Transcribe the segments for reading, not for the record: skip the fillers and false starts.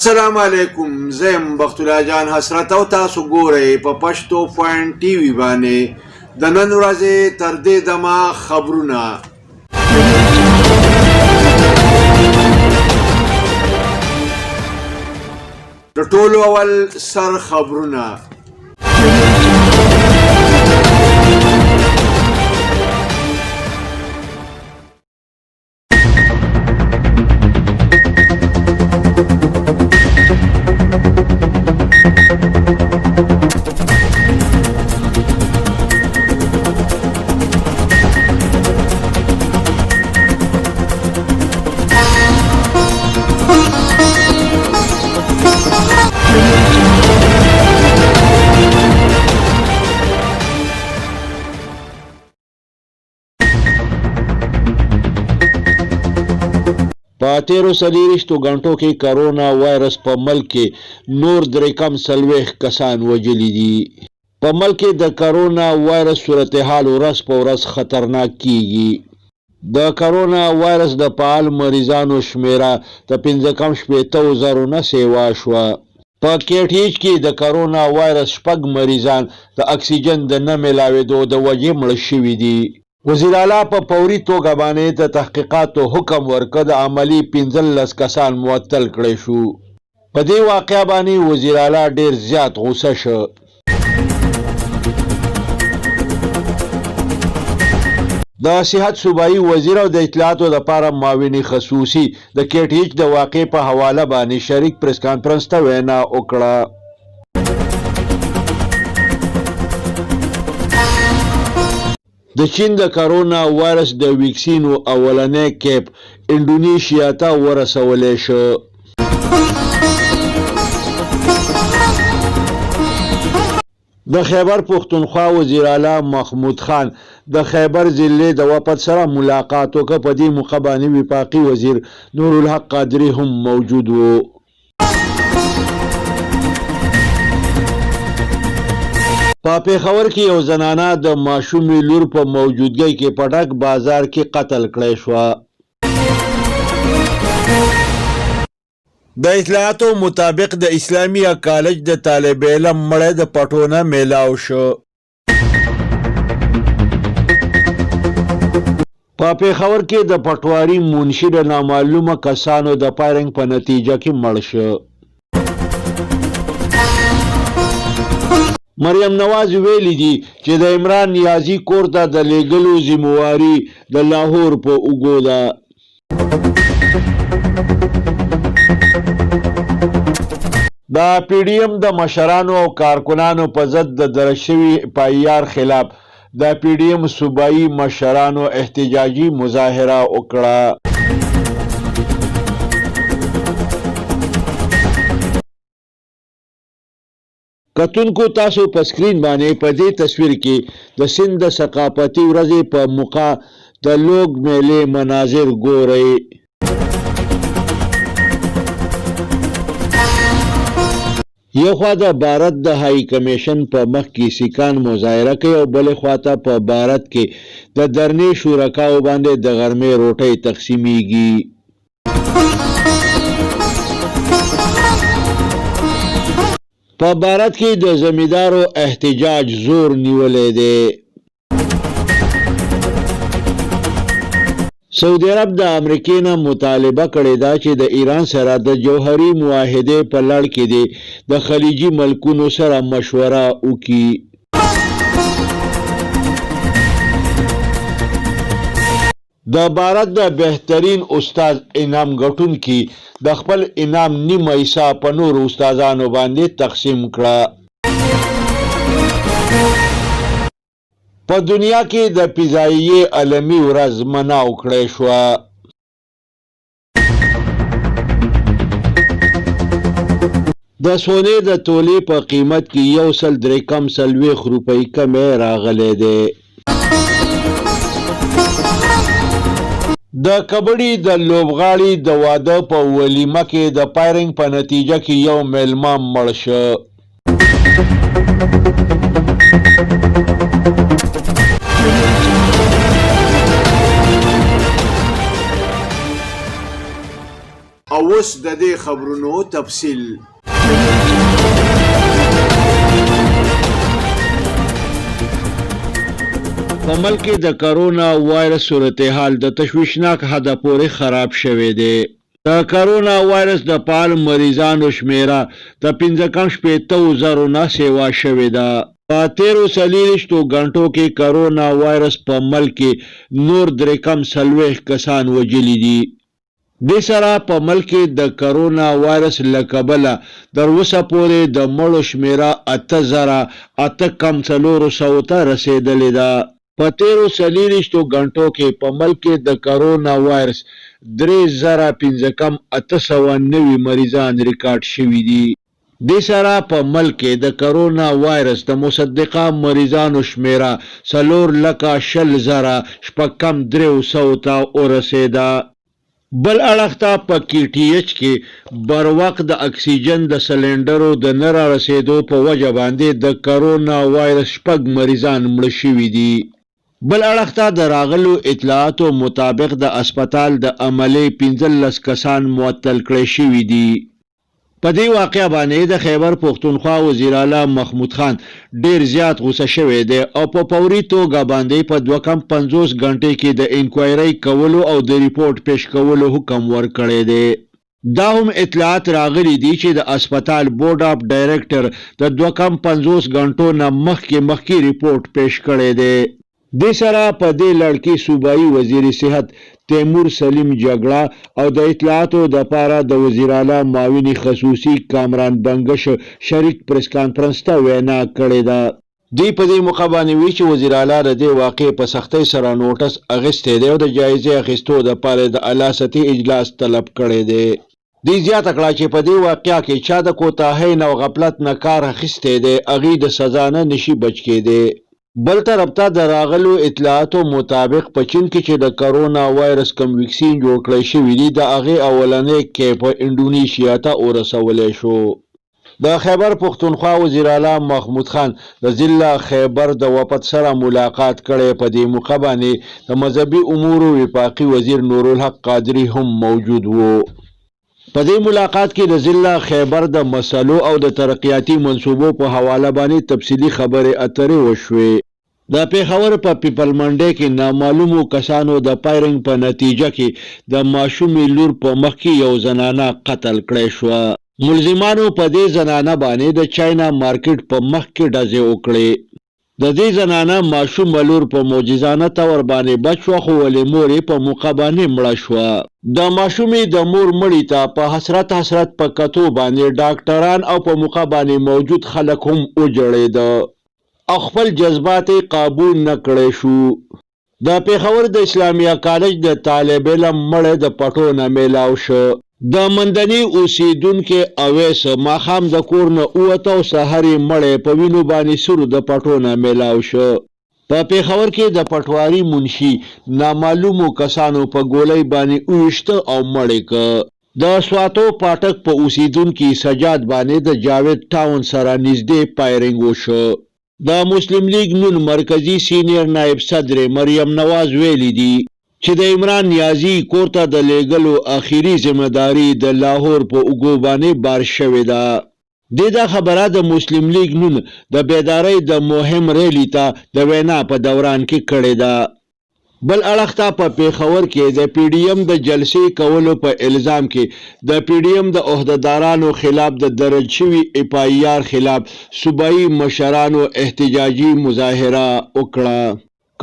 السلام علیکم زم بخت الله جان حسرت او تاسو ګورئ په پښتو پوینټ ټي وی باندې د نن ورځې تر دې دمه خبرونه د ټولو اول سر خبرونه په تیرو څلوېښتو غنټو کې کرونا وایرس په ملک کې نور درې کم څلوېښت کسان وژلي دي. په ملک کې د کرونا وایرس صورتحال ورځ په ورځ خطرناک کیږي. د کرونا وایرس د فعال مریضانو شمیره د 55,000 نه سیوا شوه. په کیټیج کې د کرونا وایرس 6 مریضان د اکسیجن د نه میلاوېدو د وجې مړه شوي دي. وزیر اعلی په فوري توګه باندې د تحقیقاتو حکم ورکړ، د عملي 15 کسان معطل کړی شو. په دې واقعه باندې وزیر اعلی ډیر زیات غوسه شو. د صحت صوبایي وزیر او د اطلاعاتو لپاره معاون خصوصي د کیټیج د واقعې په حواله باندې شریک پریس کانفرنس ته وینا وکړه. د چین د کرونا وایرس د ویکسینو اولنی کیپ انډونیشیا ته ورسولی شو. د خیبر پښتونخوا وزیر اعلی محمود خان د خیبر ضلع د وفد سره ملاقات وکړ. په دې موقع باندې وفاقي وزیر نورالحق قادري هم موجود و. په پېښور کې یو زنانه د ماشومې لور په موجودګۍ کې په ډک بازار کې قتل کړی شوه. د اطلاعاتو مطابق د اسلامیه کالج د طالب علم مړی د پټو نه میلاو شو. په پېښور کې د پټواري منشي د نامعلومه کسانو د فایرنګ په نتیجه کې مړ شو. مریم نواز ویلي دي چې د عمران نیازي کور ته د لیږلو ذمواري د لاهور په اوږو ده. د پی ډي ایم د مشرانو او کارکنانو په ضد د درج شوي پایار خلاف د پی ډي ایم صوبایي مشرانو احتجاجي مظاهره وکړه. کتونکو تاسو په سکرین باندې په دې تصویر کې د سند د ثقافتي ورځې په موقع د لوګ میلې مناظر ګورئ. یو خوا د بھارت د هائی کمیشن په مخ کې سیکان مظاهره کوي او بلې خواته په بھارت کې د درنې شرکاو باندې د غرمې روټۍ تقسیمیږي. په بھارت کې د زمیندارو احتجاج زور نیولې دی. سعودي عرب د امریکې نه مطالبه کړې ده چې د ایران سره د جوهري معاهدې په لړ کې دی د خلیجي ملکونو سره مشوره وکړي. د بھارت د بهترین استاد انعام ګټونکي د خپل انعام نیمه حصه په نورو استادانو باندې تقسیم کړه. په دنیا کې د فضایي عالمي ورځ مناو کړی شوه. د سونې د تولې په قیمت کې 1.43 روپۍ کمی راغلی دی. د کبډي د لوبغاړي د واده په ولیمه کې د فایرنګ په نتیجه کې یو میلمه مړ شو. اوس د دې خبرونو تفصیل. په ملک کې د کرونا وایرس صورتحال د تشویشناک حده پورې خراب شوی دی. د کرونا وایرس د فعال مریضانو شمیره د 15,000 نه سیوا شوې ده. په 13 غنټو کې کرونا وایرس په ملک کې نور 340 کسان وژلي دي. دې سره په ملک کې د کرونا وایرس له کبله تر اوسه پورې د مړو شمیره 8,400 ته رسېدلې ده. په 13 غنټو کې په ملک کې د کرونا وایرس 3,589 مریضان ریکارډ شوي دي. دې سره په ملک کې د کرونا وایرس د مصدقه مریضانو شمیره 4,40,300 ته ورسېده. بل اړخ ته په KTH کې بر وخت د اکسیجن د سلنډرو د نه رارسېدو په وجه باندې د کرونا وایرس 6 مریضان مړه شوي دي. بل اړخ ته د راغلو اطلاعاتو مطابق د اسپیټال د عملې 15 کسان معطل کړي شوي دي. په دې واقعه باندې د خیبر پښتونخوا وزیر اعلی محمود خان ډیر زیات غوسه شوی دی او په فوري توګه باندې په 250 غنټې کې د انکوایري کولو او د ریپورت پیش کولو حکم ورکړی دی. دا هم اطلاعات راغلي دي چې د اسپیټال بورډ اف ډایریکټر د 250 غنټو نه مخکې ریپورت پیش کړی دی. دې سره په دې لړ کې صوبایي وزیر صحت تیمور سلیم جګړه او د اطلاعاتو د پاره د وزیر اعلی معاون خصوصي کامران بنگش شریک پریس کانفرنس ته وینا کړې ده. دی په دې موقع باندې وی چې وزیر اعلی د دې واقع په سختۍ سره نوټس اغستې دی او د جایزې اخیستو د پاره د اعلی سطحي اجلاس طلب کړی دی. دی زیاته کړه چې په دې واقعیا کې چا د کوتاهۍ نه او غفلت نه کار اخیستی دی هغې د سزا نه نشي بچ کېدی. بل طرف ته د راغلو اطلاعاتو مطابق په چین کې چې د کرونا وایرس کم ویکسین جوړ کړی شوي دي د هغې اولنی کیپ انډونیشیا ته ورسولی شو. د خیبر پښتونخوا وزیر اعلی محمود خان د ضلع خیبر د وفد سره ملاقات کړی. په دې موقع باندې د مذهبي امورو وفاقي وزیر نورالحق قادري هم موجود و. په دې ملاقات کې د ضلع خیبر د مسلو او د ترقیاتي منصوبو په حواله باندې تفصیلي خبرې اترې وشوې. د پیښور په پیپل منډي کې نامعلومو کسانو د فایرنګ په نتیجه کې د ماشومې لور په مخ کې یو زنانه قتل کړې شوه. ملزمانو په دې زنانه باندې د چاینا مارکیټ په مخ کې ډزې وکړې. د دې زنانه ماشوم لور په معجزانه تور باندې بچ شوه خو ولې مور یې په موقع باندې مړه شوه. د ماشومې د مور مړي ته په حسرت په کتو باندې ډاکټران او په موقع باندې موجود خلک هم وجړېده او خپل جذبات قابو نه کړی شو. د پیښور د اسلامیه کالج د طالب علم مړی د پټو نه میلاو شو. د مندني اوسیدونکو اویس ماښام د کور نه ووته او سحر یې مړی په وینو باندې سرو د پټو نه میلاو شو. په پیښور کې د پټواري منشي نامعلومو کسانو په ګولۍ باندې وویشته او مړی که. د سواتو پاټک په اوسیدونکي سجاد باندې د جاوید ټاون سره نږدې فایرنګ وشو. د مسلم لیگ نون مرکزی سینیر نائب صدر مریم نواز ویلی دي چې د عمران نیازی کور ته د لیږلو اخیری ذمہداري د لاهور په اوږو باندې بار شوې ده. دا خبره د مسلم لیگ نون د بیدارۍ د مهم ریلی ته د وینا په دوران کې کړې ده. بل اړخ ته په پیښور کې د PDM د جلسې کولو په الزام کې د PDM د عہدیدارانو خلاف د درج شوي FIR خلاف صوبایي مشرانو احتجاجي مظاهره وکړه.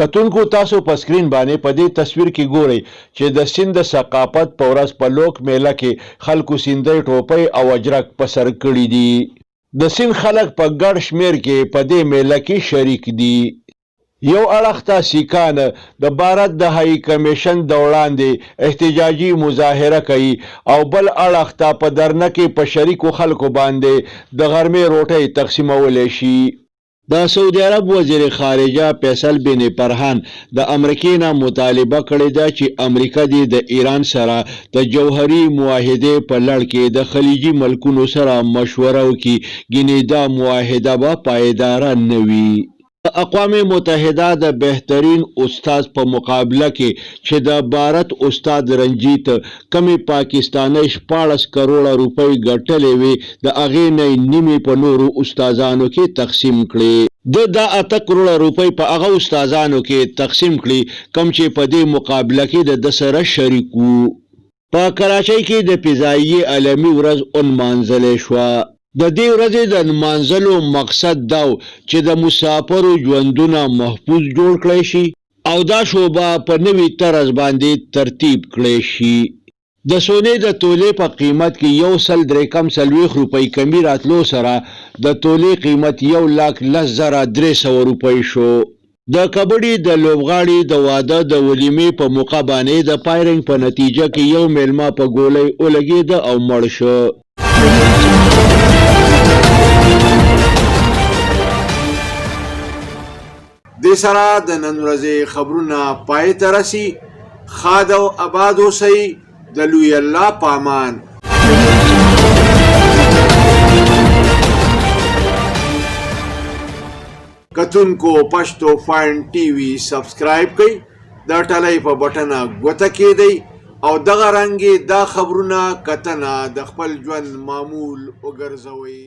کتونکو تاسو په سکرین باندې په دې تصویر کې ګورئ چې د سیند د ثقافت په ورځ په لوک میله کې خلکو سیندۍ ټوپۍ او اجرک په سر کړي دي. د سیند خلک په ګډ شمیر کې په دې میله کې شریک دي. یو اړخ ته سیکان د بھارت د هائی کمیشن د وړاندې احتجاجي مظاهره کوي او بل اړخ ته په درنه کې په شریکو خلکو باندې د غرمې روټۍ تقسیمولی شي. د سعودي عرب وزیر خارجه فیصل بن فرحان د امریکې نه مطالبه کړې ده چې امریکا دې د ایران سره د جوهري معاهدې په لړ کې د خلیجي ملکونو سره مشوره وکړي ګینې دا معاهده به پایداره نه وي. اقوام متحده د بهترین استاد په مقابله کې چې د بھارت استاد رنجیت کمی پاکستاني 14 کروڑه روپۍ ګټلې وي د هغې نه نیمې په نورو استادانو کې تقسیم کړي د 8 کروڑه روپۍ په هغه استادانو کې تقسیم کړي کم چې په دې مقابله کې د سره شریک وو. په کراچۍ کې د فضایي عالمي ورځ انمانځلې شوه. د دې ورځې د نمانځلو مقصد دا چې د مسافرو ژوندونه محفوظ جوړ کړی شي او دا شوبه په نوي طرز باندې ترتیب کړی شي. د سونې د تولې په قیمت کې 103 روپۍ کمی راتلو سره د تولې قیمت 1,10,300 روپۍ شو. د کبډي د لوبغاړي د واده د ولیمې په موقع باندې د فایرنګ په نتیجه کې یو میلمه په ګولۍ ولګید او مړ شو. دې سره د نن ورځې خبرونه پای ته رسي. ښاد او آباد اوسئ. د لوی الله په امان. کتونکو پښتو فاین ټي وي سبسکرایب کړئ، د ټلۍ په بټنه ګوته کېدئ او دغه رنګې دا خبرونه کتنه د خپل ژوند معمول وګرځوئ.